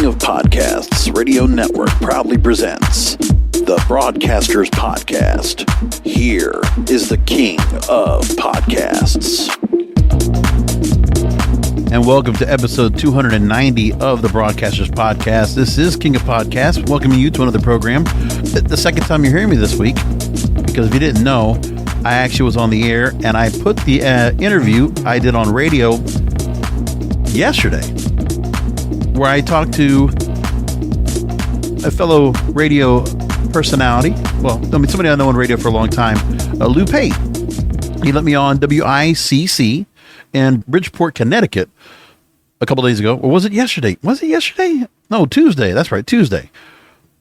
of Podcasts Radio Network proudly presents the Broadcasters Podcast. Here is the King of Podcasts. And welcome to episode 290 of the Broadcasters Podcast. This is King of Podcasts, welcoming you to another program. The second time you're hearing me this week, because if you didn't know, I actually was on the air and I put the interview I did on radio yesterday, where I talked to a fellow radio personality. Well, I mean, somebody I know on radio for a long time, Lou Pate. He let me on WICC in Bridgeport, Connecticut a couple days ago. Or was it yesterday? Was it yesterday? No, Tuesday. That's right, Tuesday.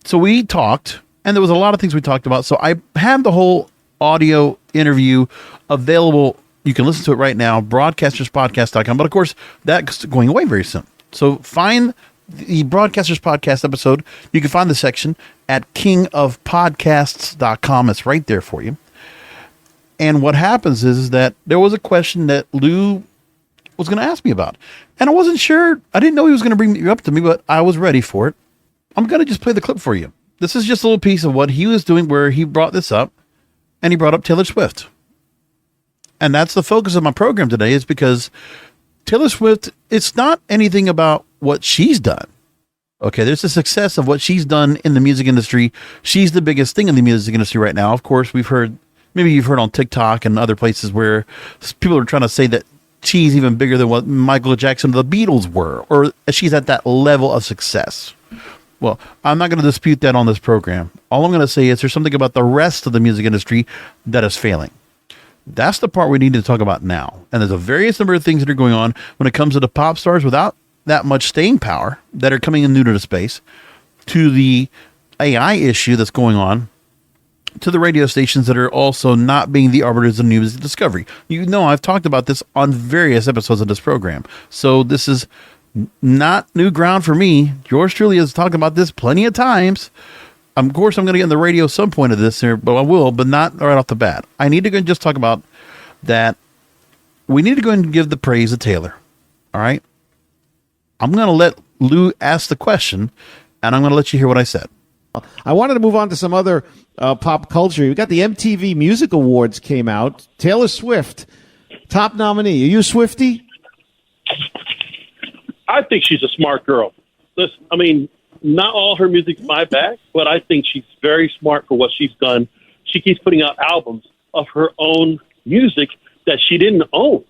So we talked, and there was a lot of things we talked about. So I have the whole audio interview available. You can listen to it right now, broadcasterspodcast.com. But of course, that's going away very soon. So find the Broadcasters Podcast episode. You can find the section at kingofpodcasts.com. It's right there for you. And what happens is that there was a question that Lou was going to ask me about. And I wasn't sure. I didn't know he was going to bring you up to me, but I was ready for it. I'm going to just play the clip for you. This is just a little piece of what he was doing where he brought this up, and he brought up Taylor Swift. And that's the focus of my program today, is because Taylor Swift, it's not anything about what she's done. Okay, there's the success of what she's done in the music industry. She's the biggest thing in the music industry right now. Of course, we've heard, maybe you've heard on TikTok and other places where people are trying to say that she's even bigger than what Michael Jackson or the Beatles were, or she's at that level of success. Well, I'm not going to dispute that on this program. All I'm going to say is there's something about the rest of the music industry that is failing. That's the part we need to talk about now. And there's a various number of things that are going on when it comes to the pop stars without that much staying power that are coming in new to the space, to the AI issue that's going on, to the radio stations that are also not being the arbiters of music discovery. You know, I've talked about this on various episodes of this program. So this is not new ground for me. Yours truly has talked about this plenty of times. Of course, I'm going to get in the radio some point of this here, but I will, but not right off the bat. I need to go and just talk about that. We need to go and give the praise to Taylor. All right. I'm going to let Lou ask the question, and I'm going to let you hear what I said. I wanted to move on to some other pop culture. We got the MTV Music Awards came out. Taylor Swift, top nominee. Are you a Swiftie? I think she's a smart girl. Listen, I mean, not all her music's my bag, but I think she's very smart for what she's done. She keeps putting out albums of her own music that she didn't own.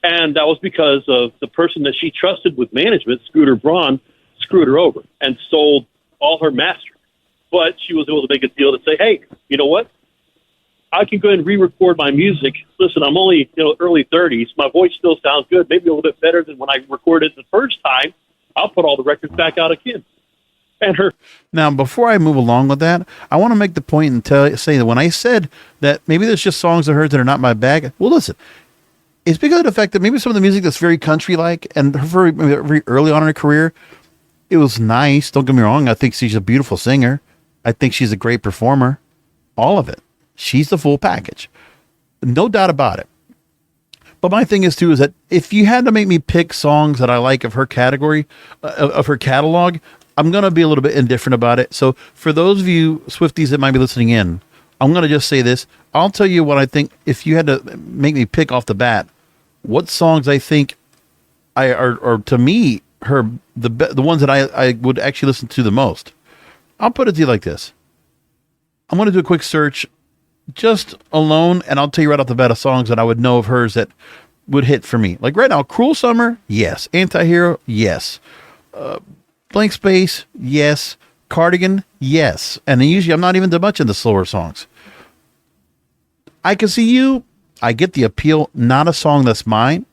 And that was because of the person that she trusted with management, Scooter Braun, screwed her over and sold all her masters. But she was able to make a deal to say, hey, you know what? I can go ahead and re-record my music. Listen, I'm only early 30s. My voice still sounds good, maybe a little bit better than when I recorded it the first time. I'll put all the records back out again. And her. Now, before I move along with that, I want to make the point and say that when I said that maybe there's just songs of hers that are not my bag, well, listen, it's because of the fact that maybe some of the music that's very country-like and very early on in her career, it was nice. Don't get me wrong. I think she's a beautiful singer. I think she's a great performer. All of it. She's the full package. No doubt about it. But my thing is, too, is that if you had to make me pick songs that I like of her category, of her catalog, I'm going to be a little bit indifferent about it. So for those of you Swifties that might be listening in, I'm going to just say this. I'll tell you what I think. If you had to make me pick off the bat, what songs I think are to me, the ones that I would actually listen to the most. I'll put it to you like this. I'm going to do a quick search just alone, and I'll tell you right off the bat of songs that I would know of hers that would hit for me. Like right now, Cruel Summer, yes. Anti-Hero, yes. Blank Space, yes. Cardigan, yes. And then usually I'm not even that much into slower songs. I Can See You, I get the appeal, not a song that's mine.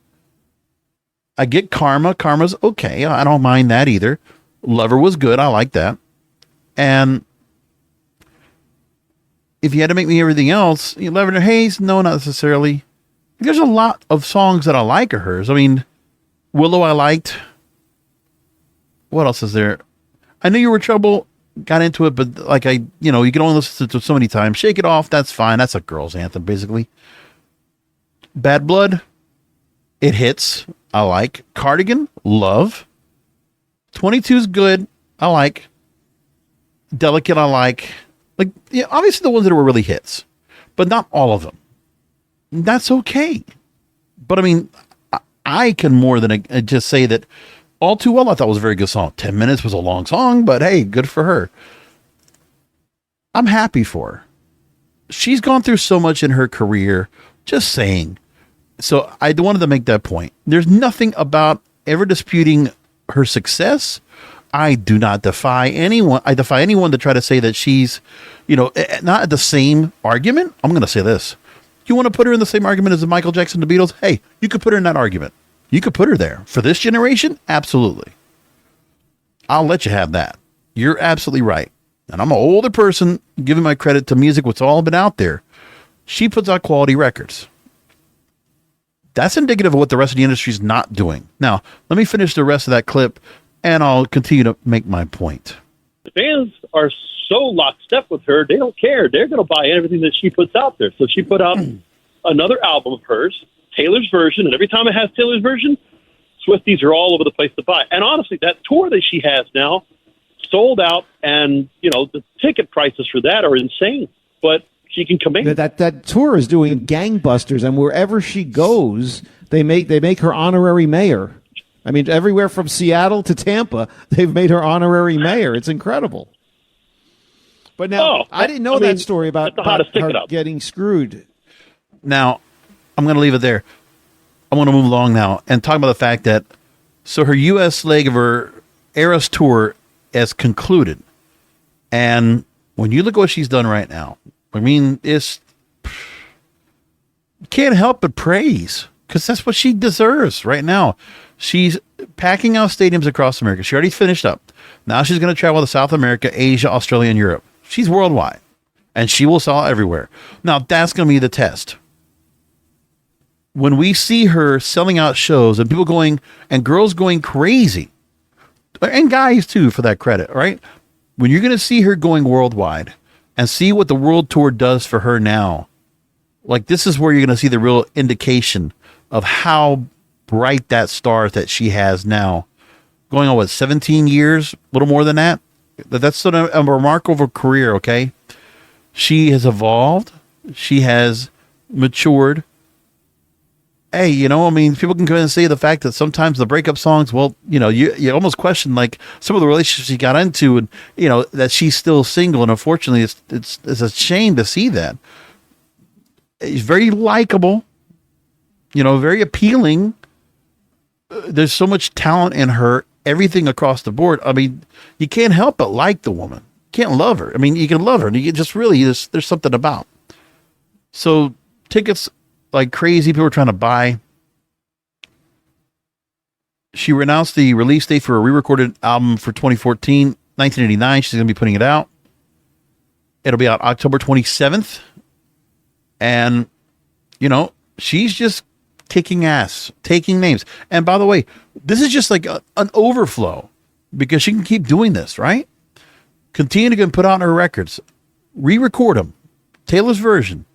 I get Karma. Karma's okay. I don't mind that either. Lover was good. I like that. And if you had to make me everything else, Lavender Haze, no, not necessarily. There's a lot of songs that I like of hers. I mean, Willow I liked. What else is there? I Knew You Were Trouble, got into it, but like you can only listen to it so many times. Shake It Off, that's fine. That's a girl's anthem, basically. Bad Blood, it hits. I like. Cardigan, love. 22's good. I like. Delicate, I like. Like, yeah, obviously the ones that were really hits, but not all of them. That's okay. But I mean, I can more than just say that All Too Well, I thought was a very good song. 10 minutes was a long song, but hey, good for her. I'm happy for her. She's gone through so much in her career, just saying. So I wanted to make that point. There's nothing about ever disputing her success. I do not defy anyone. I defy anyone to try to say that she's, not at the same argument. I'm going to say this. You want to put her in the same argument as the Michael Jackson, the Beatles? Hey, you could put her in that argument. You could put her there. For this generation, absolutely. I'll let you have that. You're absolutely right. And I'm an older person giving my credit to music, what's all been out there. She puts out quality records. That's indicative of what the rest of the industry is not doing. Now, let me finish the rest of that clip, and I'll continue to make my point. The fans are so lockstep with her, they don't care. They're going to buy everything that she puts out there. So she put out another album of hers, Taylor's version, and every time it has Taylor's version, Swifties are all over the place to buy. And honestly, that tour that she has now sold out, and the ticket prices for that are insane. But she can command that tour is doing gangbusters, and wherever she goes, they make her honorary mayor. I mean, everywhere from Seattle to Tampa, they've made her honorary mayor. It's incredible. But now, I didn't know that story about her getting screwed. Now, I'm going to leave it there. I want to move along now and talk about the fact that her U.S. leg of her Eras tour has concluded. And when you look at what she's done right now, I mean, can't help but praise, because that's what she deserves right now. She's packing out stadiums across America. She already finished up. Now she's going to travel to South America, Asia, Australia, and Europe. She's worldwide, and she will sell everywhere. Now, that's going to be the test. When we see her selling out shows and people going, and girls going crazy, and guys too, for that credit, right? When you're going to see her going worldwide and see what the world tour does for her now, like, this is where you're going to see the real indication of how bright that star that she has now. Going on, 17 years, a little more than that? That's sort of a remarkable career, okay? She has evolved. She has matured. Hey, people can come in and say the fact that sometimes the breakup songs, well, you almost question, like, some of the relationships she got into, and, that she's still single. And unfortunately, it's a shame to see that. She's very likable, very appealing. There's so much talent in her, everything across the board. I mean, you can't help but like the woman. You can't love her. I mean, you can love her, and you just really, there's something about. So tickets like crazy, people are trying to buy. She announced the release date for a re-recorded album for 2014, 1989. She's going to be putting it out. It'll be out October 27th. And, she's just kicking ass, taking names. And by the way, this is just like an overflow, because she can keep doing this, right? Continue to put out her records, re-record them, Taylor's version.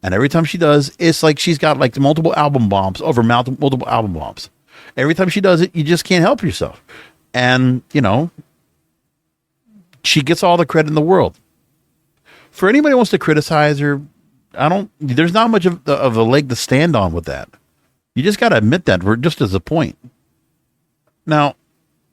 And every time she does, it's like she's got like multiple album bombs over multiple album bombs. Every time she does it, you just can't help yourself. And, she gets all the credit in the world. For anybody who wants to criticize her, there's not much of a leg to stand on with that. You just got to admit that, we're just as a point. Now,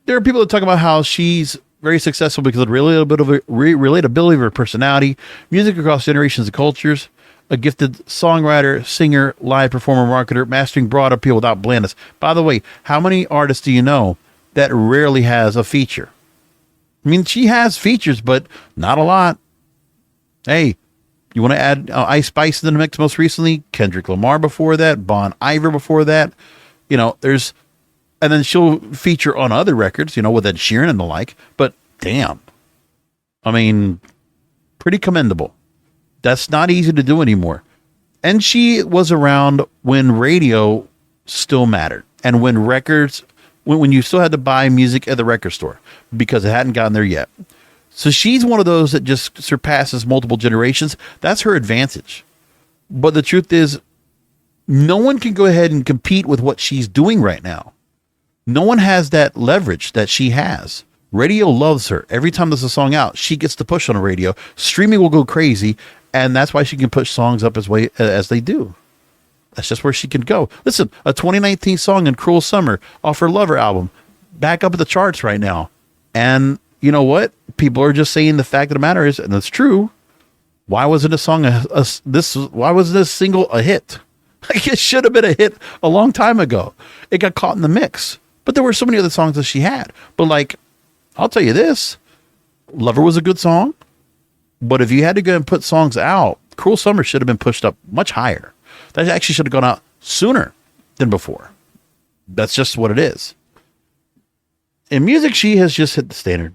there are people that talk about how she's very successful because of the relatability of her personality, music across generations and cultures, a gifted songwriter, singer, live performer, marketer, mastering broad appeal without blandness. By the way, how many artists do you know that rarely has a feature? I mean, she has features, but not a lot. Hey, you want to add Ice Spice in the mix most recently? Kendrick Lamar before that, Bon Iver before that. And then she'll feature on other records, with Ed Sheeran and the like. But damn, I mean, pretty commendable. That's not easy to do anymore. And she was around when radio still mattered, and when when you still had to buy music at the record store, because it hadn't gotten there yet. So she's one of those that just surpasses multiple generations. That's her advantage. But the truth is, no one can go ahead and compete with what she's doing right now. No one has that leverage that she has. Radio loves her. Every time there's a song out, she gets to push on the radio. Streaming will go crazy, and that's why she can push songs up as they do. That's just where she can go. Listen, a 2019 song in Cruel Summer off her Lover album, back up at the charts right now. And you know what? People are just saying the fact of the matter is, and it's true, why wasn't a song why was this single a hit? Like, it should have been a hit a long time ago. It got caught in the mix. But there were so many other songs that she had. But like, I'll tell you this, Lover was a good song. But if you had to go and put songs out, Cruel Summer should have been pushed up much higher. That actually should have gone out sooner than before. That's just what it is. In music, she has just hit the standard.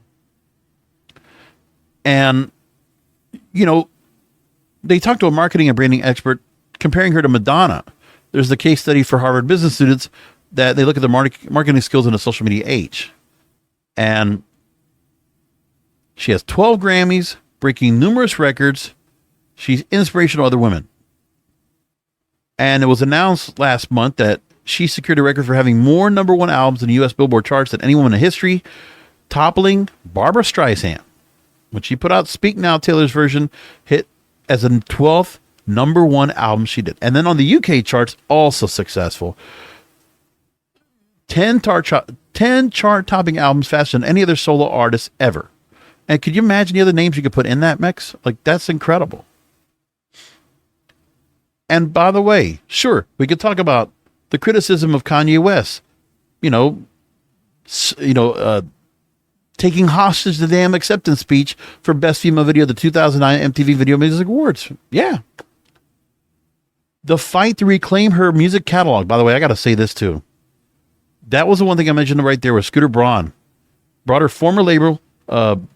And, you know, they talked to a marketing and branding expert comparing her to Madonna. There's the case study for Harvard business students that they look at their marketing skills in a social media age. And she has 12 Grammys, breaking numerous records. She's inspirational to other women. And it was announced last month that she secured a record for having more number one albums in the U.S. Billboard charts than any woman in history, toppling Barbra Streisand. When she put out Speak Now, Taylor's version hit as the 12th number one album she did. And then on the UK charts, also successful. 10 chart-topping albums faster than any other solo artist ever. And could you imagine the other names you could put in that mix? Like, that's incredible. And by the way, sure, we could talk about the criticism of Kanye West, taking hostage the damn acceptance speech for Best Female Video, the 2009 MTV Video Music Awards. Yeah. The fight to reclaim her music catalog. By the way, I got to say this too. That was the one thing I mentioned right there with Scooter Braun. Brought her former label,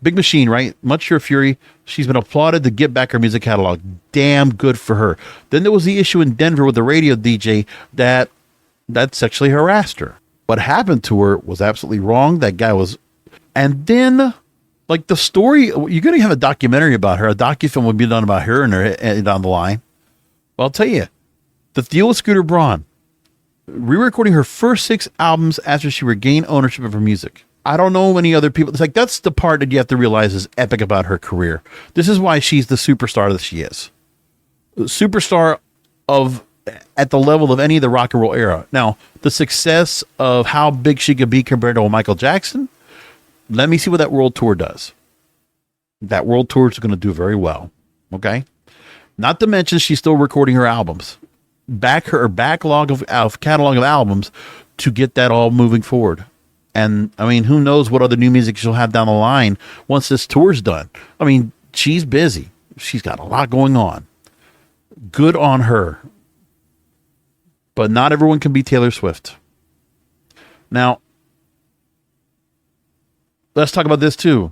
Big Machine, right? Much Your Fury. She's been applauded to get back her music catalog. Damn good for her. Then there was the issue in Denver with the radio DJ that sexually harassed her. What happened to her was absolutely wrong. That guy was... And then, like, the story... You're going to have a documentary about her. A docu-film would be done about her and down the line. Well, I'll tell you. The deal with Scooter Braun. Re-recording her first 6 albums after she regained ownership of her music. I don't know any other people. It's like, that's the part that you have to realize is epic about her career. This is why she's the superstar that she is. Superstar at the level of any of the rock and roll era. Now, the success of how big she could be compared to Michael Jackson, let me see what that world tour does. That world tour is going to do very well. Okay? Not to mention she's still recording her albums. Her backlog of catalog of albums to get that all moving forward. And, I mean, who knows what other new music she'll have down the line once this tour's done. I mean, she's busy. She's got a lot going on. Good on her. But not everyone can be Taylor Swift. Now, let's talk about this too.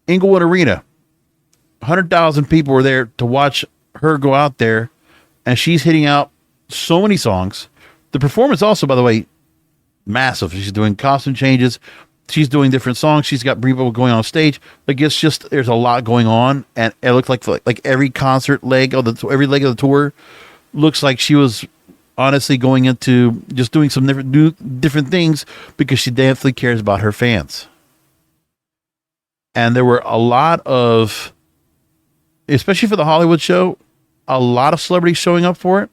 Inglewood Arena. 100,000 people were there to watch her go out there, and she's hitting out so many songs. The performance also, by the way, massive. She's doing costume changes. She's doing different songs. She's got people going on stage. Like, it's just, there's a lot going on, and it looked like every concert leg of every leg of the tour looks like she was honestly going into just doing some different things because she definitely cares about her fans. And there were a lot of, especially for the Hollywood show, a lot of celebrities showing up for it.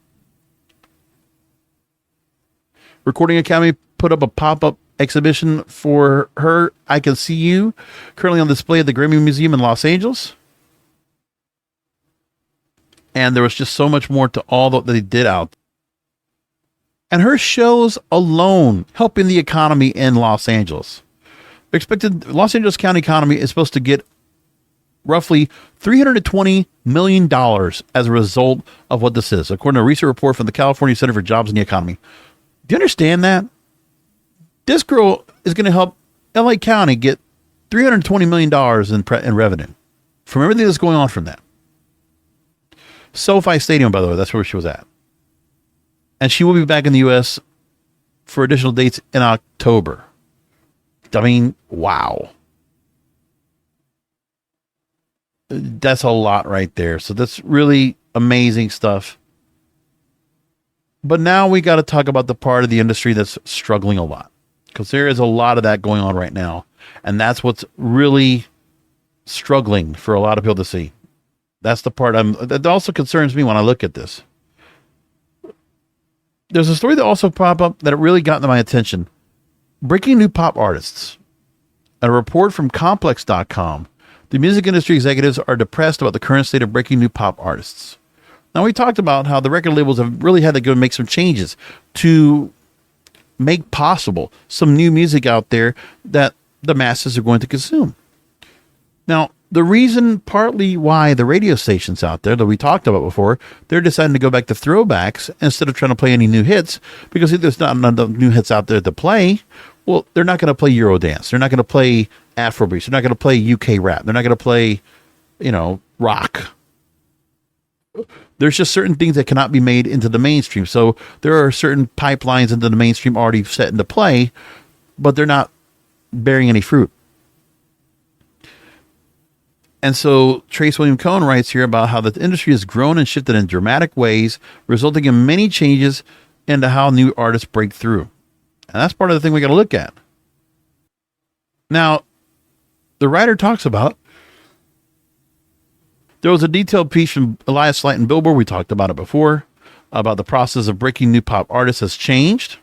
Recording Academy put up a pop-up exhibition for her, I Can See You, currently on display at the Grammy Museum in Los Angeles. And there was just so much more to all that they did out. And her shows alone helping the economy in Los Angeles. Los Angeles County economy is supposed to get roughly $320 million as a result of what this is, according to a recent report from the California Center for Jobs and the Economy. Do you understand that? This girl is going to help LA County get $320 million in revenue from everything that's going on from that. SoFi Stadium, by the way, that's where she was at. And she will be back in the U.S. for additional dates in October. I mean, wow. That's a lot right there. So that's really amazing stuff. But now we got to talk about the part of the industry that's struggling a lot, because there is a lot of that going on right now. And that's what's really struggling for a lot of people to see. That's the part that also concerns me when I look at this. There's a story that also popped up that really got my attention. Breaking new pop artists. A report from complex.com. The music industry executives are depressed about the current state of breaking new pop artists. Now, we talked about how the record labels have really had to go and make some changes to make possible some new music out there that the masses are going to consume. Now, the reason partly why the radio stations out there that we talked about before, they're deciding to go back to throwbacks instead of trying to play any new hits, because if there's not enough new hits out there to play, well, they're not going to play Eurodance. They're not going to play Afrobeats. They're not going to play UK rap. They're not going to play, rock. There's just certain things that cannot be made into the mainstream. So there are certain pipelines into the mainstream already set into play, but they're not bearing any fruit. And so Trace William Cohen writes here about how the industry has grown and shifted in dramatic ways, resulting in many changes into how new artists break through. And that's part of the thing we got to look at. Now, the writer talks about, there was a detailed piece from Elias Slight and Billboard, we talked about it before, about the process of breaking new pop artists has changed.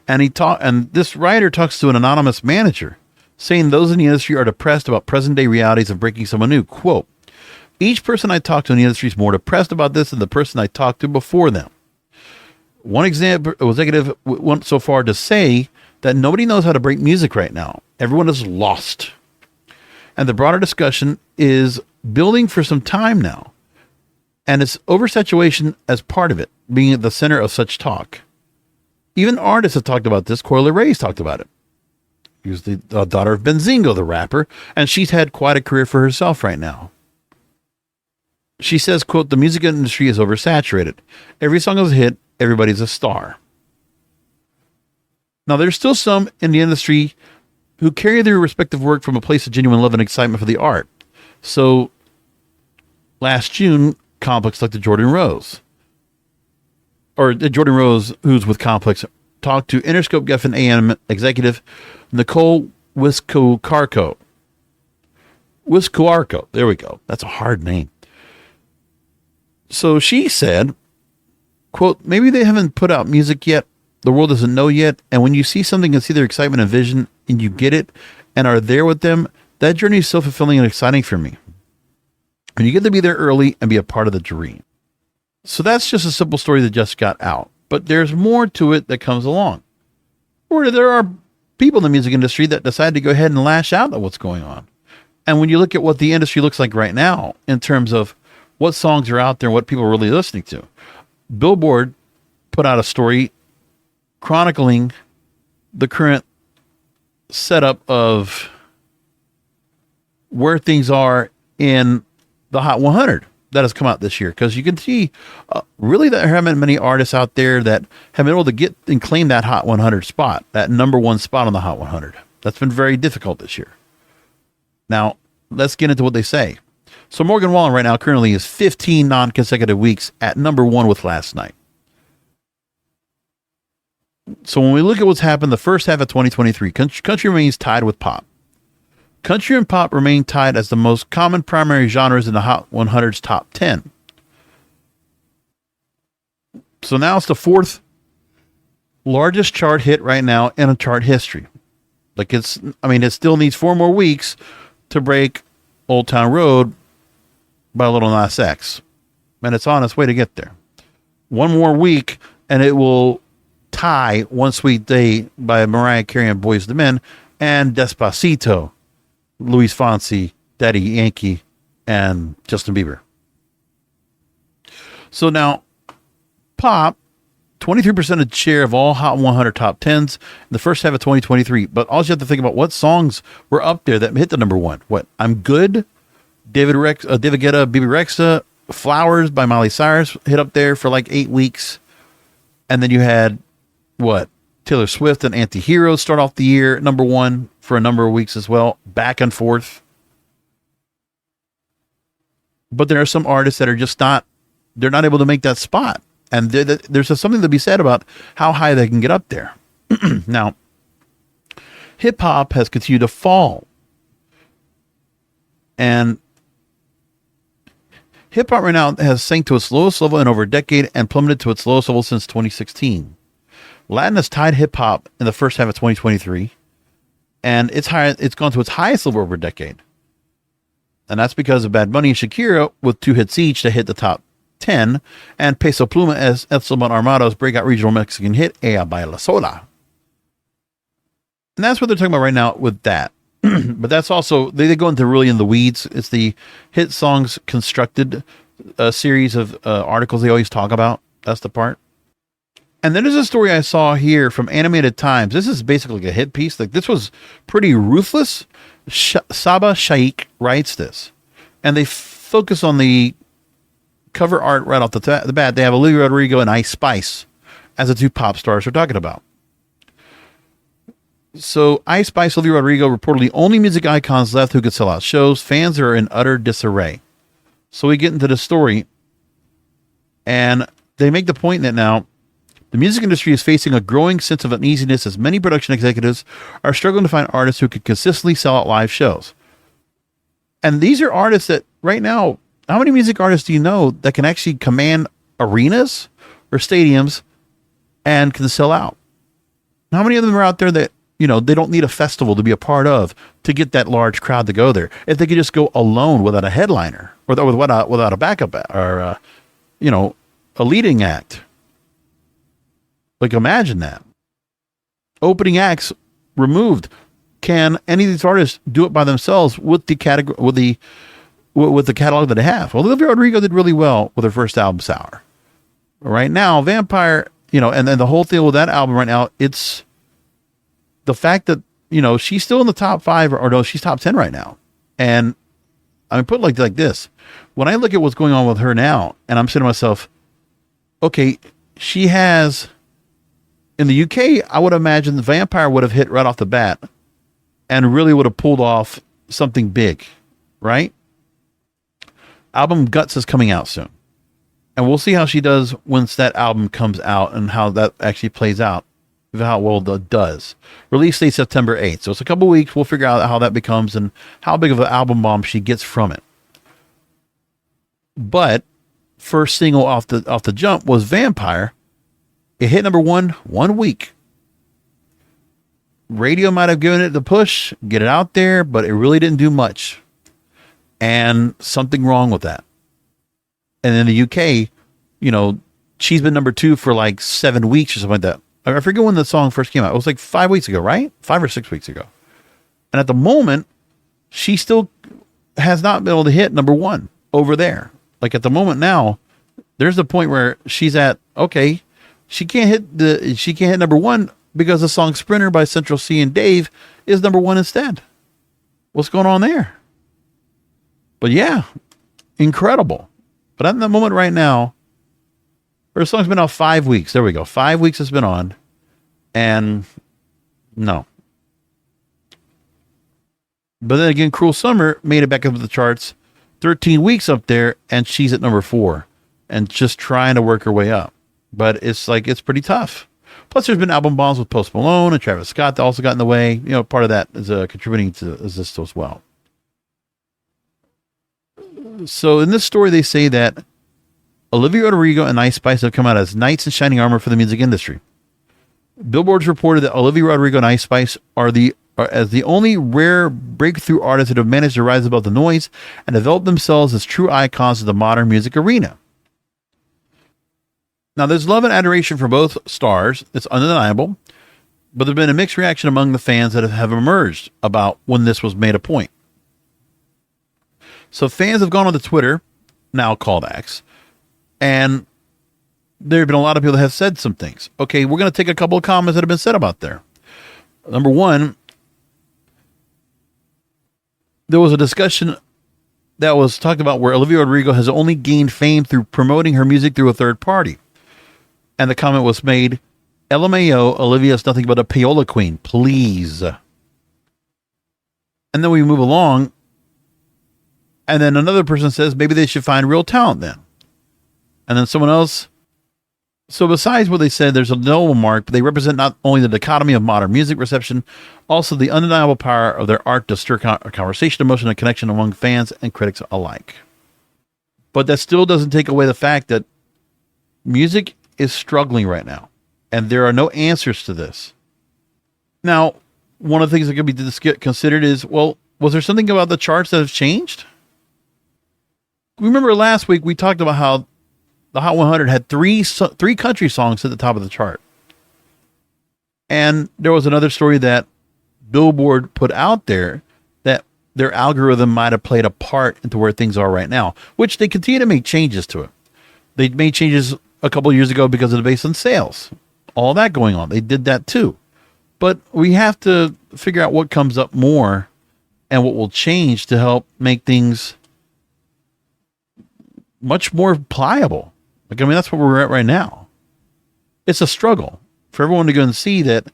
And this writer talks to an anonymous manager, saying those in the industry are depressed about present-day realities of breaking someone new. Quote, each person I talk to in the industry is more depressed about this than the person I talked to before them. One executive went so far to say that nobody knows how to break music right now. Everyone is lost. And the broader discussion is building for some time now. And it's oversaturation as part of it, being at the center of such talk. Even artists have talked about this. Coyle Ray's talked about it. She was the daughter of Benzingo, the rapper, and she's had quite a career for herself right now. She says, quote, the music industry is oversaturated. Every song is a hit. Everybody's a star. Now, there's still some in the industry who carry their respective work from a place of genuine love and excitement for the art. So, last June, Complex looked at Jordan Rose. Or Jordan Rose, who's with Complex, talked to Interscope Geffen AM executive Nicole Wiscuarco. There we go. That's a hard name. So she said, quote, maybe they haven't put out music yet. The world doesn't know yet. And when you see something and see their excitement and vision and you get it and are there with them, that journey is so fulfilling and exciting for me. And you get to be there early and be a part of the dream. So that's just a simple story that just got out. But there's more to it that comes along. Or there are people in the music industry that decide to go ahead and lash out at what's going on. And when you look at what the industry looks like right now, in terms of what songs are out there and what people are really listening to, Billboard put out a story chronicling the current setup of where things are in the Hot 100 that has come out this year. Because you can see really there haven't been many artists out there that have been able to get and claim that Hot 100 spot, that number one spot on the Hot 100. That's been very difficult this year. Now, let's get into what they say. So Morgan Wallen right now currently is 15 non-consecutive weeks at number one with Last Night. So when we look at what's happened the first half of 2023, country remains tied with pop. Country and pop remain tied as the most common primary genres in the Hot 100's top 10. So now it's the fourth largest chart hit right now in a chart history. It still needs 4 more weeks to break Old Town Road by Lil Nas X. And it's on its way to get there. 1 more week and it will tie One Sweet Day by Mariah Carey and Boyz II Men and Despacito, Luis Fonsi, Daddy Yankee, and Justin Bieber. So now, pop, 23% of share of all Hot 100 top 10s in the first half of 2023. But also you have to think about what songs were up there that hit the number one. What? I'm Good, David Guetta, BB Rexa, Flowers by Miley Cyrus hit up there for like 8 weeks. And then you had, Taylor Swift and Anti-Hero start off the year at number one for a number of weeks as well, back and forth. But there are some artists that are just they're not able to make that spot. And there's something to be said about how high they can get up there. Now, hip hop has continued to fall. And hip hop right now has sank to its lowest level in over a decade and plummeted to its lowest level since 2016. Latin has tied hip hop in the first half of 2023, and it's gone to its highest level over a decade. And that's because of Bad Bunny and Shakira with 2 hits each that hit the top 10, and Peso Pluma as Esteban Armado's breakout regional Mexican hit, Ella Baila Sola. And that's what they're talking about right now with that. But that's also, they go into really in the weeds. It's the hit songs constructed series of articles they always talk about. That's the part. And then there's a story I saw here from Animated Times. This is basically a hit piece. Like, this was pretty ruthless. Saba Shaikh writes this. And they focus on the cover art right off the bat. They have Olivia Rodrigo and Ice Spice as the 2 pop stars we're talking about. So Ice Spice, Olivia Rodrigo, reportedly only music icons left who could sell out shows. Fans are in utter disarray. So we get into the story, and they make the point that now the music industry is facing a growing sense of uneasiness as many production executives are struggling to find artists who could consistently sell out live shows. And these are artists that right now, how many music artists do you know that can actually command arenas or stadiums and can sell out? How many of them are out there that, you know, they don't need a festival to be a part of to get that large crowd to go there? If they could just go alone without a headliner or without a backup or, a leading act. Like, imagine that. Opening acts removed. Can any of these artists do it by themselves with the category, with the catalog that they have? Well, Olivia Rodrigo did really well with her first album, Sour. Right now, Vampire, and then the whole thing with that album right now, it's the fact that, she's still in the top 5 or no, she's top 10 right now. And I mean, put it like this. When I look at what's going on with her now, and I'm saying to myself, okay, she has, in the UK, I would imagine the Vampire would have hit right off the bat and really would have pulled off something big, right? Album Guts is coming out soon. And we'll see how she does once that album comes out and how that actually plays out, how well it does. Release date September 8th. So it's a couple weeks. We'll figure out how that becomes and how big of an album bomb she gets from it. But first single off the jump was Vampire. It hit number 1 week. Radio might have given it the push, get it out there, but it really didn't do much. And something wrong with that. And in the UK, she's been number 2 for like 7 weeks or something like that. I forget when the song first came out. It was like 5 weeks ago, right? 5 or 6 weeks ago. And at the moment, she still has not been able to hit number 1 over there. Like, at the moment now, there's the point where she's at, okay, she can't hit number 1 because the song Sprinter by Central C and Dave is number 1 instead. What's going on there? But yeah, incredible. But at the moment right now, her song's been out 5 weeks. There we go. 5 weeks it's been on. And no. But then again, Cruel Summer made it back up to the charts. 13 weeks up there, and she's at number 4. And just trying to work her way up. But it's pretty tough. Plus, there's been album bombs with Post Malone and Travis Scott that also got in the way. Part of that is contributing to this as well. So in this story, they say that Olivia Rodrigo and Ice Spice have come out as knights in shining armor for the music industry. Billboard's reported that Olivia Rodrigo and Ice Spice are the only rare breakthrough artists that have managed to rise above the noise and develop themselves as true icons of the modern music arena. Now, there's love and adoration for both stars. It's undeniable. But there's been a mixed reaction among the fans that have emerged about when this was made a point. So fans have gone on to Twitter, now called X, and there have been a lot of people that have said some things. Okay, we're going to take a couple of comments that have been said about there. Number 1, there was a discussion that was talked about where Olivia Rodrigo has only gained fame through promoting her music through a third party. And the comment was made, LMAO, Olivia is nothing but a payola queen, please. And then we move along. And then another person says, maybe they should find real talent then. And then someone else So besides what they said, there's a noble mark, but they represent not only the dichotomy of modern music reception, also the undeniable power of their art to stir conversation, emotion, and connection among fans and critics alike. But that still doesn't take away the fact that music is struggling right now, and there are no answers to this. Now, one of the things that could be considered is, well, was there something about the charts that have changed? Remember last week we talked about how the Hot 100 had three country songs at the top of the chart. And there was another story that Billboard put out there that their algorithm might have played a part into where things are right now, which they continue to make changes to it. They made changes a couple of years ago because of the based on sales. All that going on. They did that too. But we have to figure out what comes up more and what will change to help make things much more pliable. Like, I mean, that's where we're at right now. It's a struggle for everyone to go and see that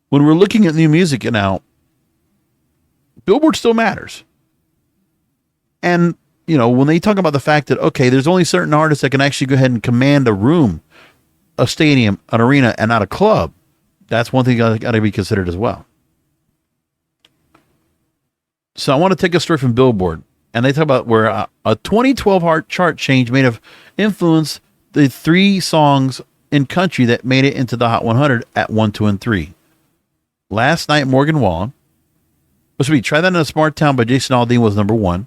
when we're looking at new music now, Billboard still matters. And, you know, when they talk about the fact that, okay, there's only certain artists that can actually go ahead and command a room, a stadium, an arena, and not a club, that's one thing got to be considered as well. So I want to take a story from Billboard. And they talk about where a 2012 chart change may have influenced the three songs in country that made it into the Hot 100 at 1, 2, and 3. Last Night, Morgan Wallen. Try That in a Smart Town by Jason Aldean was number 1.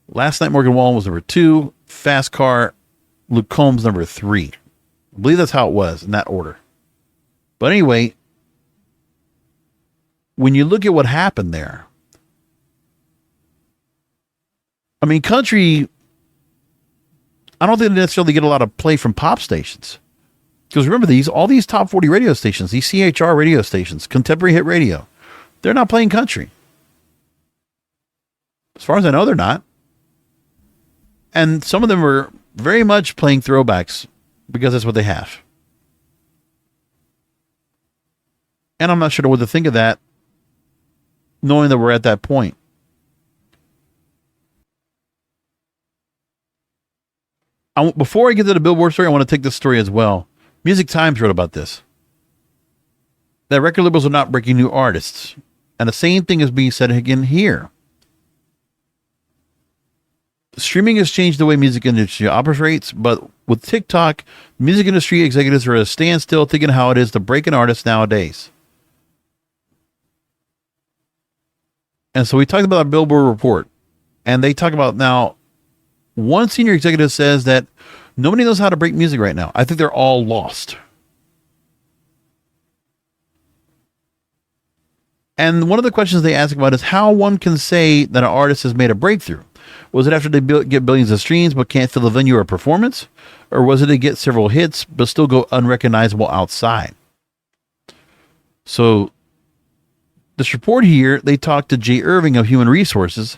Last Night, Morgan Wallen was number 2. Fast Car, Luke Combs, number 3. I believe that's how it was in that order. But anyway, when you look at what happened there, I mean, country, I don't think they necessarily get a lot of play from pop stations. Because remember, all these top 40 radio stations, these CHR radio stations, contemporary hit radio, they're not playing country. As far as I know, they're not. And some of them are very much playing throwbacks because that's what they have. And I'm not sure what to think of that, knowing that we're at that point. Before I get to the Billboard story, I want to take this story as well. Music Times wrote about this. That record labels are not breaking new artists. And the same thing is being said again here. Streaming has changed the way music industry operates, but with TikTok, music industry executives are at a standstill thinking how it is to break an artist nowadays. And so we talked about our Billboard report. And they talk about now, one senior executive says that nobody knows how to break music right now. I think they're all lost. And one of the questions they ask about is how one can say that an artist has made a breakthrough. Was it after they get billions of streams but can't fill a venue or a performance? Or was it they get several hits but still go unrecognizable outside? So this report here, they talked to Jay Irving of Human Resources,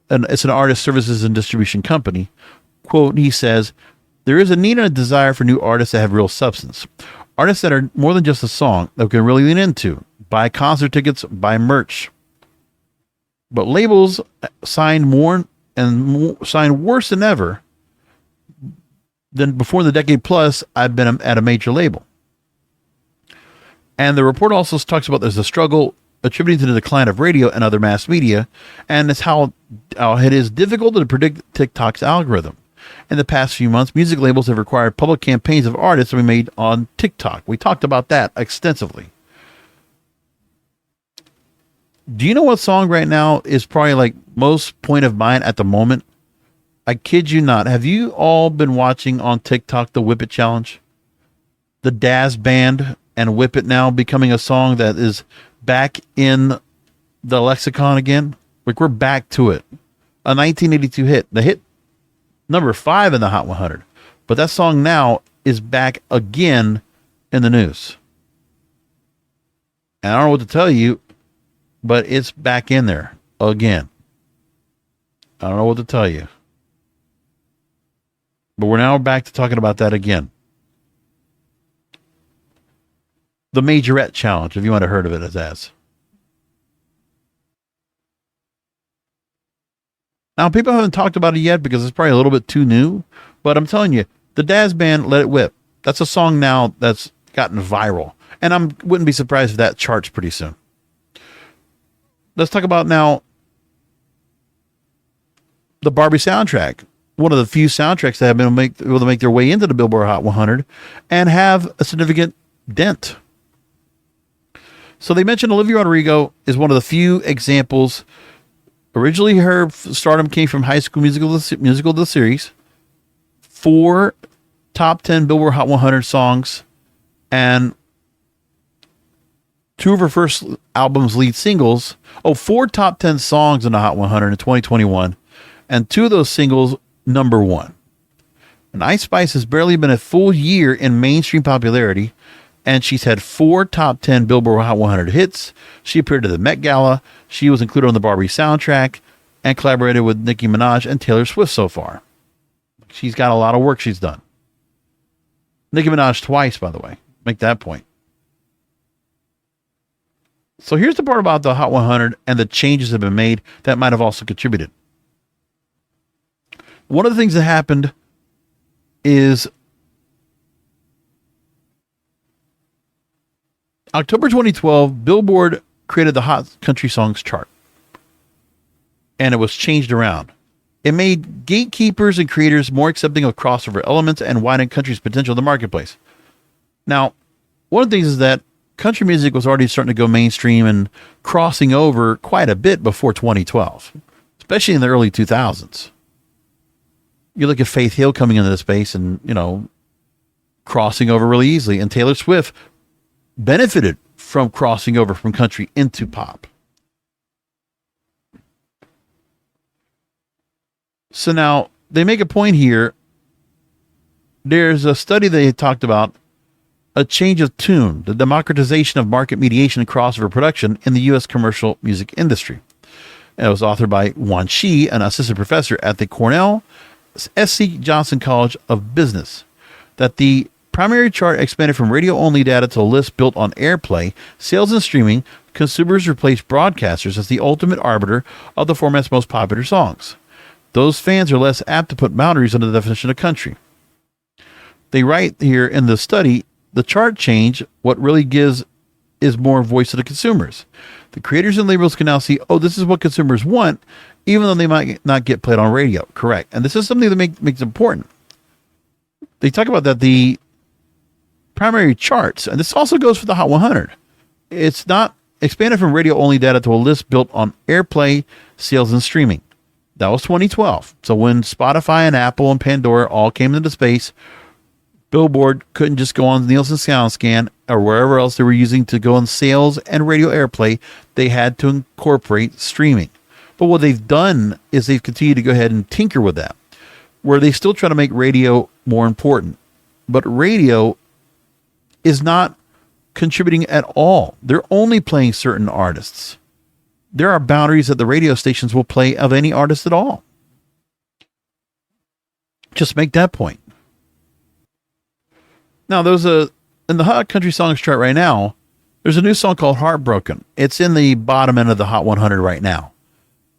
and it's an artist services and distribution company. Quote, he says, there is a need and a desire for new artists that have real substance. Artists that are more than just a song that we can really lean into. Buy concert tickets, buy merch. But labels sign more and sign worse than ever than before the decade plus I've been at a major label. And the report also talks about there's a struggle attributing to the decline of radio and other mass media, and it's how it is difficult to predict TikTok's algorithm. In the past few months, music labels have required public campaigns of artists to be made on TikTok. We talked about that extensively. Do you know what song right now is probably like most point of mind at the moment? I kid you not. Have you all been watching on TikTok the Whip It Challenge? The Daz Band and Whip It now becoming a song that is back in the lexicon again. Like, we're back to it. A 1982 hit. The hit number 5 in the Hot 100. But that song now is back again in the news. And I don't know what to tell you, but it's back in there again. I don't know what to tell you. But we're now back to talking about that again. The Majorette Challenge, if you might have heard of it as. Now, people haven't talked about it yet because it's probably a little bit too new. But I'm telling you, The Daz Band, Let It Whip. That's a song now that's gotten viral. And I wouldn't be surprised if that charts pretty soon. Let's talk about now the Barbie soundtrack. One of the few soundtracks that have been able to make their way into the Billboard Hot 100 and have a significant dent. So they mentioned Olivia Rodrigo is one of the few examples. Originally, her stardom came from High School Musical, the series. 4 top 10 Billboard Hot 100 songs, and 2 of her first album's lead singles. 4 top 10 songs in the Hot 100 in 2021, and 2 of those singles number 1. And Ice Spice has barely been a full year in mainstream popularity, and she's had 4 top 10 Billboard Hot 100 hits. She appeared at the Met Gala. She was included on the Barbie soundtrack and collaborated with Nicki Minaj and Taylor Swift so far. She's got a lot of work she's done. Nicki Minaj twice, by the way. Make that point. So here's the part about the Hot 100 and the changes that have been made that might have also contributed. One of the things that happened is October 2012, Billboard created the Hot Country Songs chart. And it was changed around. It made gatekeepers and creators more accepting of crossover elements and widened country's potential in the marketplace. Now, one of the things is that country music was already starting to go mainstream and crossing over quite a bit before 2012, especially in the early 2000s. You look at Faith Hill coming into the space and, crossing over really easily. And Taylor Swift benefited from crossing over from country into pop. So now they make a point here. There's a study they talked about a change of tune, the democratization of market mediation and crossover production in the U.S. commercial music industry. And it was authored by Wan Shi, an assistant professor at the Cornell S.C. Johnson College of Business, that the primary chart expanded from radio-only data to a list built on airplay, sales, and streaming. Consumers replaced broadcasters as the ultimate arbiter of the format's most popular songs. Those fans are less apt to put boundaries on the definition of country. They write here in the study, the chart change, what really gives is more voice to the consumers. The creators and labels can now see, this is what consumers want, even though they might not get played on radio. Correct. And this is something that makes it important. They talk about that the primary charts, and this also goes for the Hot 100. It's not expanded from radio-only data to a list built on airplay, sales, and streaming. That was 2012. So when Spotify and Apple and Pandora all came into space, Billboard couldn't just go on Nielsen SoundScan or wherever else they were using to go on sales and radio airplay. They had to incorporate streaming. But what they've done is they've continued to go ahead and tinker with that, where they still try to make radio more important. But radio is not contributing at all. They're only playing certain artists. There are boundaries that the radio stations will play of any artist at all. Just make that point. Now, in the Hot Country Songs chart right now, there's a new song called Heartbroken. It's in the bottom end of the Hot 100 right now.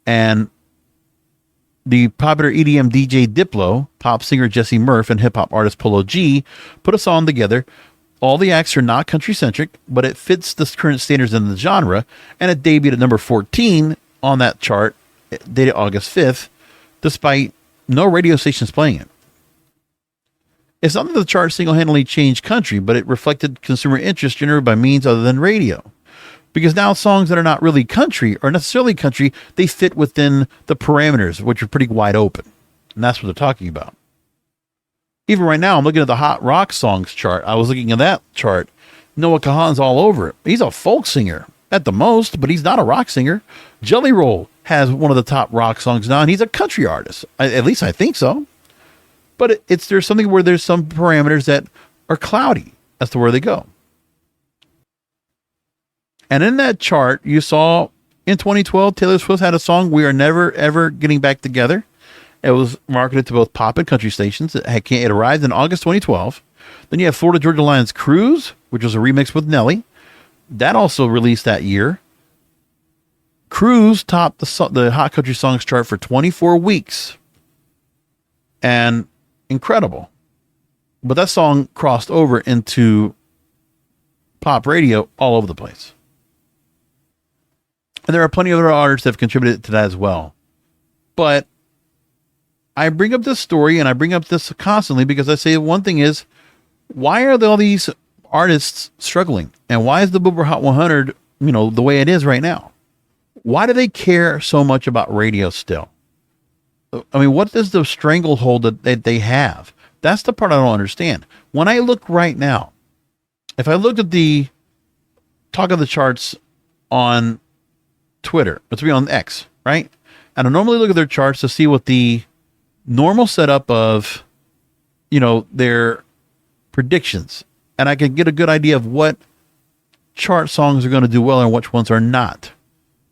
And the popular EDM DJ Diplo, pop singer Jesse Murph, and hip-hop artist Polo G put a song together. All the acts are not country-centric, but it fits the current standards in the genre, and it debuted at number 14 on that chart, dated August 5th, despite no radio stations playing it. It's not that the chart single-handedly changed country, but it reflected consumer interest generated by means other than radio. Because now songs that are not really country, or necessarily country, they fit within the parameters, which are pretty wide open. And that's what they're talking about. Even right now, I'm looking at the Hot Rock Songs chart. I was looking at that chart. Noah Kahan's all over it. He's a folk singer at the most, but he's not a rock singer. Jelly Roll has one of the top rock songs now, and he's a country artist. At least I think so. But there's something where there's some parameters that are cloudy as to where they go. And in that chart, you saw in 2012, Taylor Swift had a song, We Are Never Ever Getting Back Together. It was marketed to both pop and country stations. It arrived in August 2012. Then you have Florida Georgia Line's Cruise, which was a remix with Nelly. That also released that year. Cruise topped the Hot Country Songs chart for 24 weeks. And incredible. But that song crossed over into pop radio all over the place. And there are plenty of other artists that have contributed to that as well. But I bring up this story and I bring up this constantly because I say one thing is, why are all these artists struggling? And why is the Billboard Hot 100, the way it is right now? Why do they care so much about radio still? I mean, what is the stranglehold that they have? That's the part I don't understand. When I look right now, if I look at the talk of the charts on Twitter, let's be on X, right? And I normally look at their charts to see what the normal setup of, their predictions. And I can get a good idea of what chart songs are going to do well and which ones are not.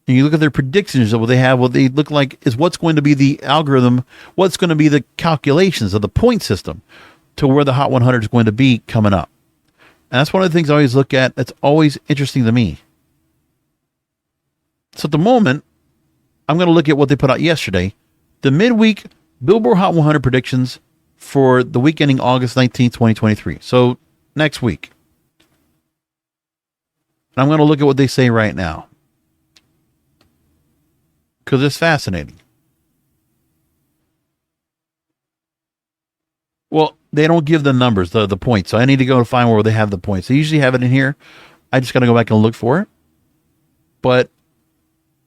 And you look at their predictions of what they have, what they look like is what's going to be the algorithm, what's going to be the calculations of the point system to where the Hot 100 is going to be coming up. And that's one of the things I always look at. That's always interesting to me. So at the moment, I'm going to look at what they put out yesterday. The midweek Billboard Hot 100 predictions for the week ending August 19th, 2023. So next week. And I'm going to look at what they say right now, because it's fascinating. Well, they don't give the numbers, the points. So I need to go find where they have the points. They usually have it in here. I just got to go back and look for it. But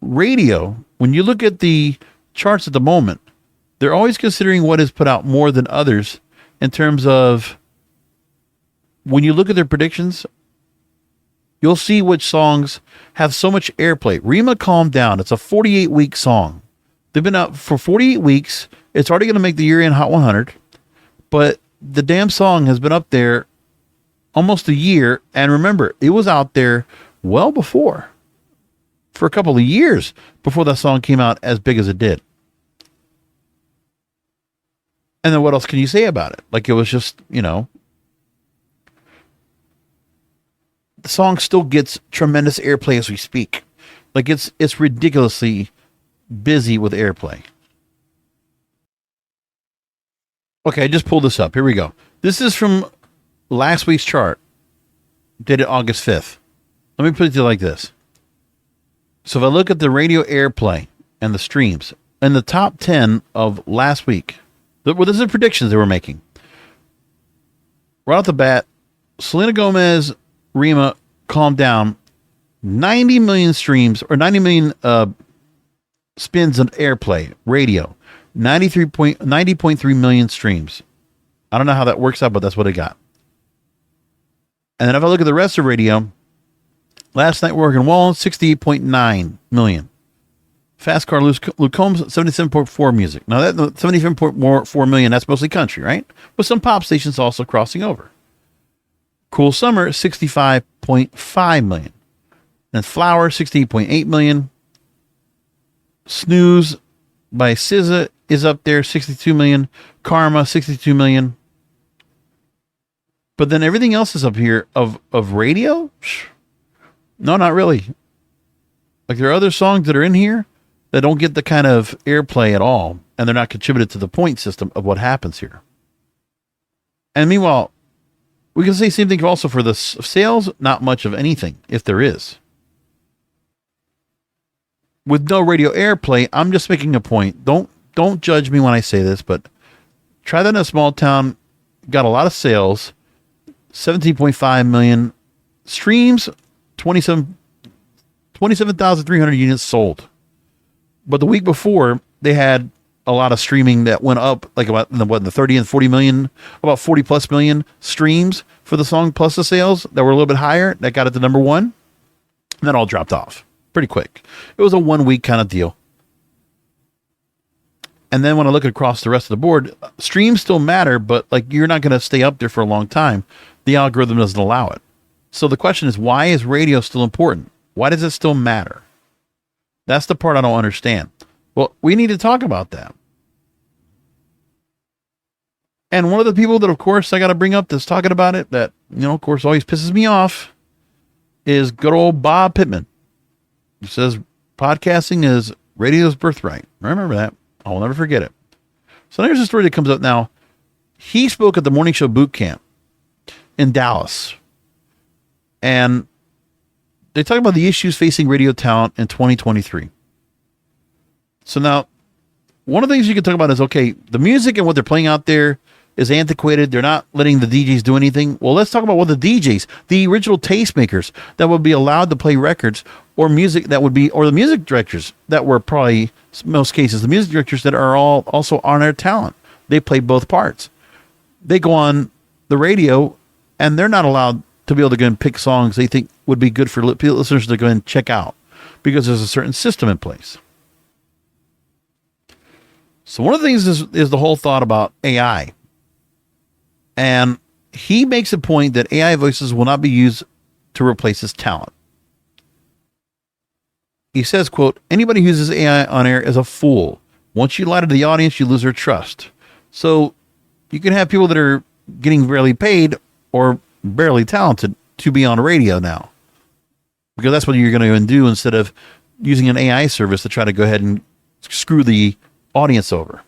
radio, when you look at the charts at the moment, they're always considering what is put out more than others in terms of when you look at their predictions, you'll see which songs have so much airplay. Rima, Calm Down. It's a 48-week song. They've been out for 48 weeks. It's already going to make the year-end Hot 100. But the damn song has been up there almost a year. And remember, it was out there well before. For a couple of years before that song came out as big as it did. And then what else can you say about it? Like, it was just, the song still gets tremendous airplay as we speak. Like, it's ridiculously busy with airplay. Okay, I just pulled this up. Here we go. This is from last week's chart, dated August 5th. Let me put it to you like this. So if I look at the radio airplay and the streams, in the top 10 of last week, well, this is the predictions they were making. Right off the bat, Selena Gomez, Rima, Calm Down, 90 million streams, or 90 million spins on airplay, radio, 90.3 million streams. I don't know how that works out, but that's what it got. And then if I look at the rest of radio, Last Night Working Wall, 68.9 million. Fast Car, Luke Combs, 77.4 music. Now that 77.4 million, that's mostly country, right? With some pop stations also crossing over. Cool Summer, 65.5 million. And Flower, 68.8 million. Snooze by SZA is up there, 62 million. Karma, 62 million. But then everything else is up here of radio? No, not really. Like, there are other songs that are in here that don't get the kind of airplay at all, and they're not contributed to the point system of what happens here. And meanwhile, we can say the same thing also for the sales, not much of anything, if there is. With no radio airplay, I'm just making a point. Don't judge me when I say this, but try that in a small town, got a lot of sales, 17.5 million streams, 27,300 units sold. But the week before, they had a lot of streaming that went up, like about the 30 and 40 million, about 40 plus million streams for the song, plus the sales that were a little bit higher. That got it to number one. And then all dropped off pretty quick. It was a 1 week kind of deal. And then when I look across the rest of the board, streams still matter, but like, you're not going to stay up there for a long time. The algorithm doesn't allow it. So the question is, why is radio still important? Why does it still matter? That's the part I don't understand. Well, we need to talk about that. And one of the people that, of course, I got to bring up that's talking about it, that, of course, always pisses me off, is good old Bob Pittman. He says, podcasting is radio's birthright. I remember that. I'll never forget it. So there's a story that comes up now. he spoke at the morning show boot camp in Dallas. And they talk about the issues facing radio talent in 2023. So now, one of the things you can talk about is, okay, the music and what they're playing out there is antiquated. They're not letting the DJs do anything. Well, let's talk about what the DJs, the original tastemakers that would be allowed to play records or music that would be, or the music directors that were probably, in most cases, the music directors that are all also on air talent. They play both parts. They go on the radio and they're not allowed to be able to go and pick songs they think would be good for listeners to go and check out because there's a certain system in place. So one of the things is the whole thought about AI. And he makes a point that AI voices will not be used to replace his talent. He says, quote, anybody who uses AI on air is a fool. Once you lie to the audience, you lose their trust. So you can have people that are getting barely paid or barely talented to be on radio now, because that's what you're going to do instead of using an AI service to try to go ahead and screw the audience over.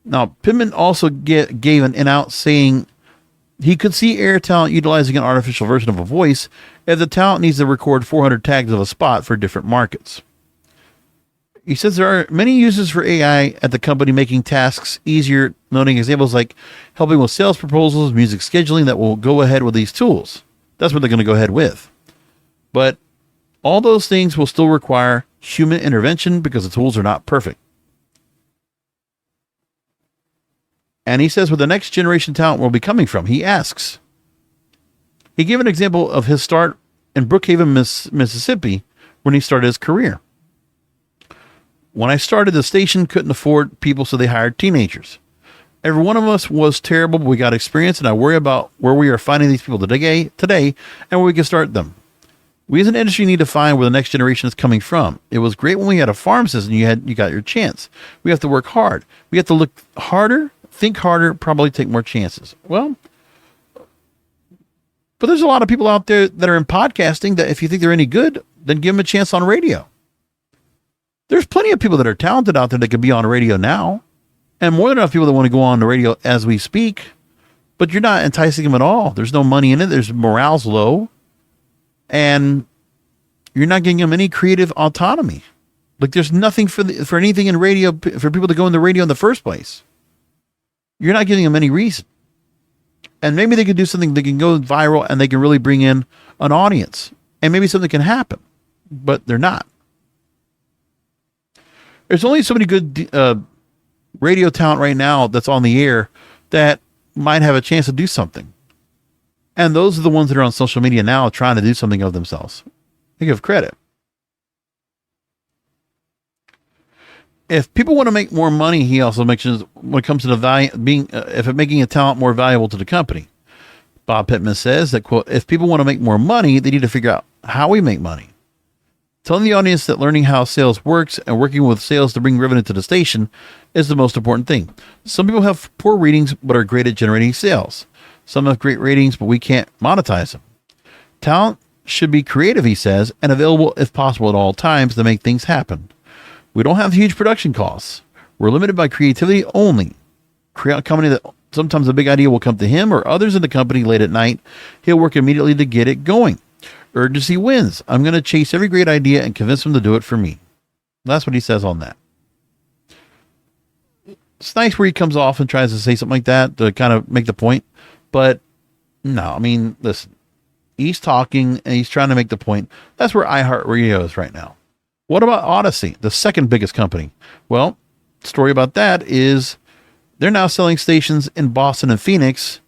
Now, Pittman also gave an in-out saying he could see air talent utilizing an artificial version of a voice if the talent needs to record 400 tags of a spot for different markets. He says there are many uses for AI at the company, making tasks easier, noting examples like helping with sales proposals, music scheduling that will go ahead with these tools. That's what they're going to go ahead with. But all those things will still require human intervention because the tools are not perfect. And he says where the next generation talent will be coming from. He asks. He gave an example of his start in Brookhaven, Mississippi, when he started his career. When I started, the station couldn't afford people, so they hired teenagers. Every one of us was terrible, but we got experience, and I worry about where we are finding these people today and where we can start them. We as an industry need to find where the next generation is coming from. It was great when we had a farm system, you got your chance. We have to work hard. We have to look harder, think harder, probably take more chances. Well, but there's a lot of people out there that are in podcasting that if you think they're any good, then give them a chance on radio. There's plenty of people that are talented out there that could be on radio now, and more than enough people that want to go on the radio as we speak, but you're not enticing them at all. There's no money in it. There's morale's low, and you're not giving them any creative autonomy. Like there's nothing for anything in radio for people to go in the radio in the first place. You're not giving them any reason. And maybe they could do something that can go viral and they can really bring in an audience, and maybe something can happen, but they're not. There's only so many good radio talent right now that's on the air that might have a chance to do something. And those are the ones that are on social media now trying to do something of themselves. I give credit. If people want to make more money, he also mentions when it comes to the value being, if it making a talent more valuable to the company. Bob Pittman says that, quote, if people want to make more money, they need to figure out how we make money. Telling the audience that learning how sales works and working with sales to bring revenue to the station is the most important thing. Some people have poor ratings but are great at generating sales. Some have great ratings, but we can't monetize them. Talent should be creative, he says, and available if possible at all times to make things happen. We don't have huge production costs. We're limited by creativity only. Create a company that sometimes a big idea will come to him or others in the company late at night. He'll work immediately to get it going. Urgency wins. I'm going to chase every great idea and convince them to do it for me. That's what he says on that. It's nice where he comes off and tries to say something like that to kind of make the point. But no, I mean, listen, he's talking and he's trying to make the point. That's where iHeartRadio is right now. What about Odyssey, the second biggest company? Well, the story about that is they're now selling stations in Boston and Phoenix,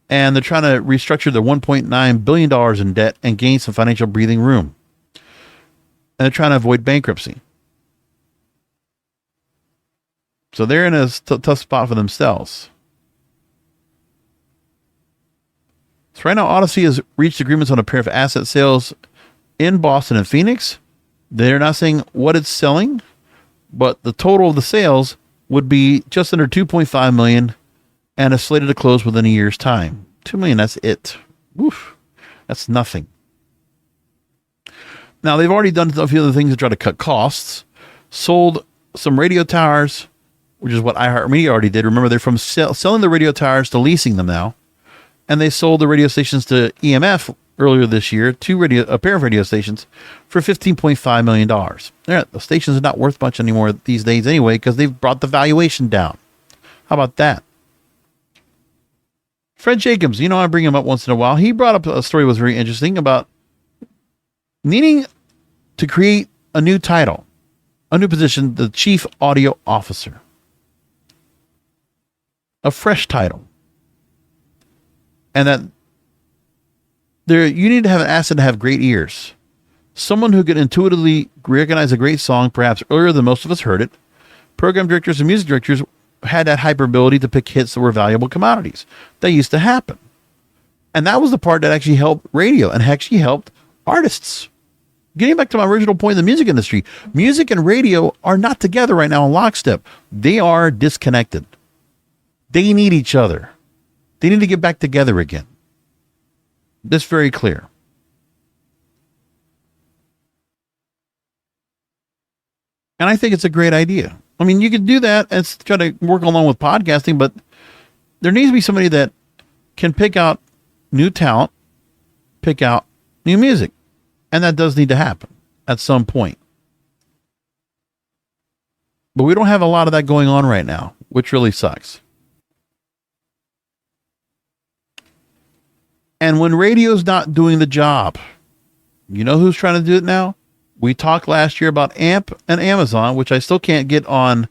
and they're trying to restructure their $1.9 billion in debt and gain some financial breathing room. And they're trying to avoid bankruptcy. So they're in a tough spot for themselves. So right now, Odyssey has reached agreements on a pair of asset sales in Boston and Phoenix. They're not saying what it's selling, but the total of the sales would be just under $2.5 million and is slated to close within a year's time. $2 million, that's it. Oof, that's nothing. Now, they've already done a few other things to try to cut costs, sold some radio towers, which is what iHeartMedia already did. Remember, they're from selling the radio towers to leasing them now. And they sold the radio stations to EMF earlier this year, a pair of radio stations, for $15.5 million. The stations are not worth much anymore these days anyway, because they've brought the valuation down. How about that? Fred Jacobs, I bring him up once in a while. He brought up a story that was very interesting about needing to create a new title, a new position, the Chief Audio Officer. A fresh title. And that you need to have an asset to have great ears. Someone who can intuitively recognize a great song, perhaps earlier than most of us heard it. Program directors and music directors had that hyperability to pick hits that were valuable commodities. That used to happen. And that was the part that actually helped radio and actually helped artists. Getting back to my original point in the music industry, music and radio are not together right now in lockstep. They are disconnected. They need each other. They need to get back together again. That's very clear. And I think it's a great idea. I mean, you could do that and try to work along with podcasting, but there needs to be somebody that can pick out new talent, pick out new music. And that does need to happen at some point. But we don't have a lot of that going on right now, which really sucks. And when radio's not doing the job, you know who's trying to do it now? We talked last year about AMP and Amazon, which I still can't get on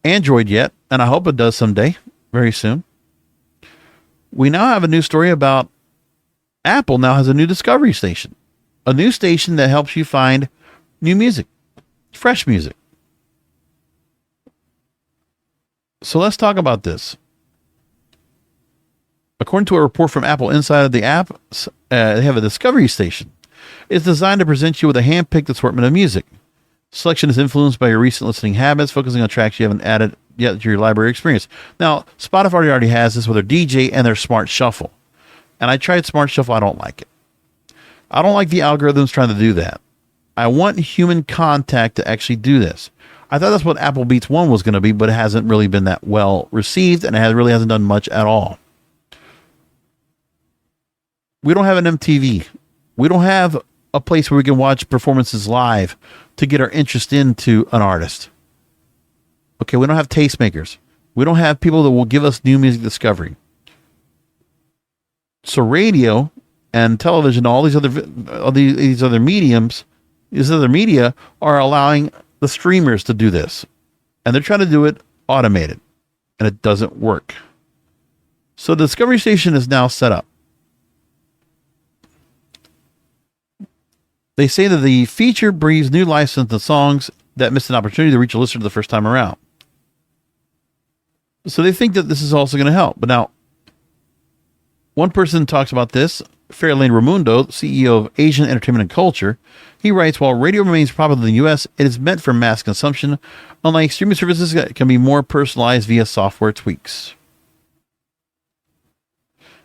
Android yet, and I hope it does someday, very soon. We now have a new story about Apple now has a new discovery station, a new station that helps you find new music, fresh music. So let's talk about this. According to a report from Apple inside of the app, they have a discovery station. It's designed to present you with a hand-picked assortment of music. Selection is influenced by your recent listening habits, focusing on tracks you haven't added yet to your library experience. Now, Spotify already has this with their DJ and their Smart Shuffle. And I tried Smart Shuffle. I don't like it. I don't like the algorithms trying to do that. I want human contact to actually do this. I thought that's what Apple Beats 1 was going to be, but it hasn't really been that well received, and it really hasn't done much at all. We don't have an MTV. We don't have a place where we can watch performances live to get our interest into an artist. Okay, we don't have tastemakers. We don't have people that will give us new music discovery. So radio and television, all these other mediums, these other media are allowing the streamers to do this. And they're trying to do it automated. And it doesn't work. So the Discovery Station is now set up. They say that the feature breathes new life into songs that missed an opportunity to reach a listener the first time around. So they think that this is also going to help. But now, one person talks about this, Fairlane Ramundo, CEO of Asian Entertainment and Culture. He writes, while radio remains popular in the U.S., it is meant for mass consumption. Unlike streaming services, it can be more personalized via software tweaks.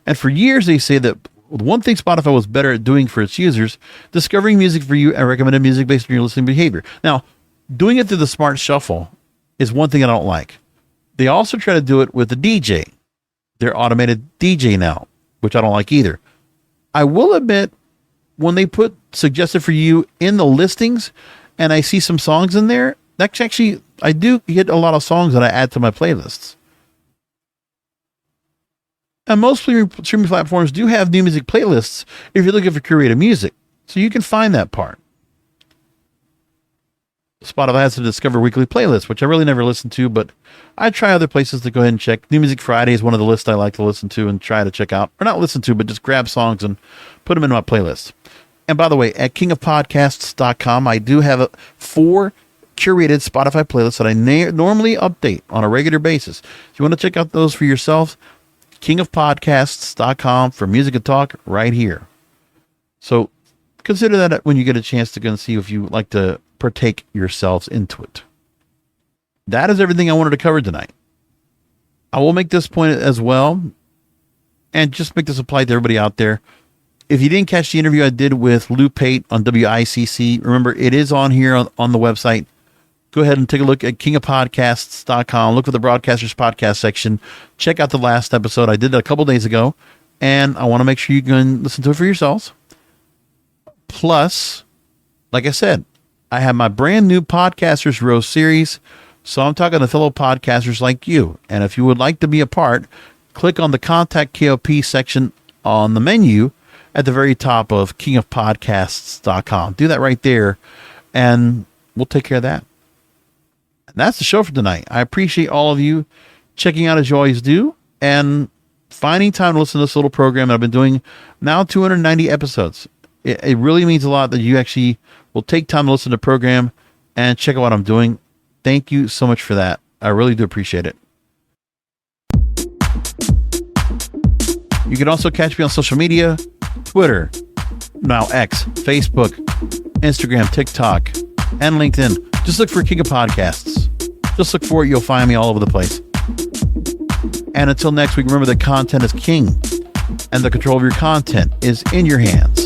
And for years, they say that one thing Spotify was better at doing for its users, discovering music for you and recommended music based on your listening behavior. Now, doing it through the Smart Shuffle is one thing I don't like. They also try to do it with the DJ. They're automated DJ now, which I don't like either. I will admit, when they put suggested for you in the listings and I see some songs in there, that's actually, I do get a lot of songs that I add to my playlists. And most streaming platforms do have new music playlists if you're looking for curated music. So you can find that part. Spotify has a Discover Weekly playlist, which I really never listen to, but I try other places to go ahead and check. New Music Friday is one of the lists I like to listen to and try to check out. Or not listen to, but just grab songs and put them in my playlist. And by the way, at kingofpodcasts.com, I do have 4 curated Spotify playlists that I normally update on a regular basis. If you want to check out those for yourself, kingofpodcasts.com for music and talk right here. So consider that when you get a chance to go and see if you like to partake yourselves into it. That is everything I wanted to cover tonight. I will make this point as well, and just make this apply to everybody out there. If you didn't catch the interview I did with Lou Pate on WICC, remember it is on here on the website. go ahead and take a look at kingofpodcasts.com. Look for the Broadcasters Podcast section. Check out the last episode. I did that a couple days ago, and I want to make sure you can listen to it for yourselves. Plus, like I said, I have my brand new Podcasters Roast series, so I'm talking to fellow podcasters like you. And if you would like to be a part, click on the Contact KOP section on the menu at the very top of kingofpodcasts.com. Do that right there, and we'll take care of that. And that's the show for tonight. I appreciate all of you checking out as you always do, and finding time to listen to this little program that I've been doing now 290 episodes. It really means a lot that you actually will take time to listen to the program and check out what I'm doing. Thank you so much for that. I really do appreciate it. You can also catch me on social media, Twitter, now X, Facebook, Instagram, TikTok, and LinkedIn. Just look for King of Podcasts. Just look for it. You'll find me all over the place. And until next week, remember that content is king, and the control of your content is in your hands.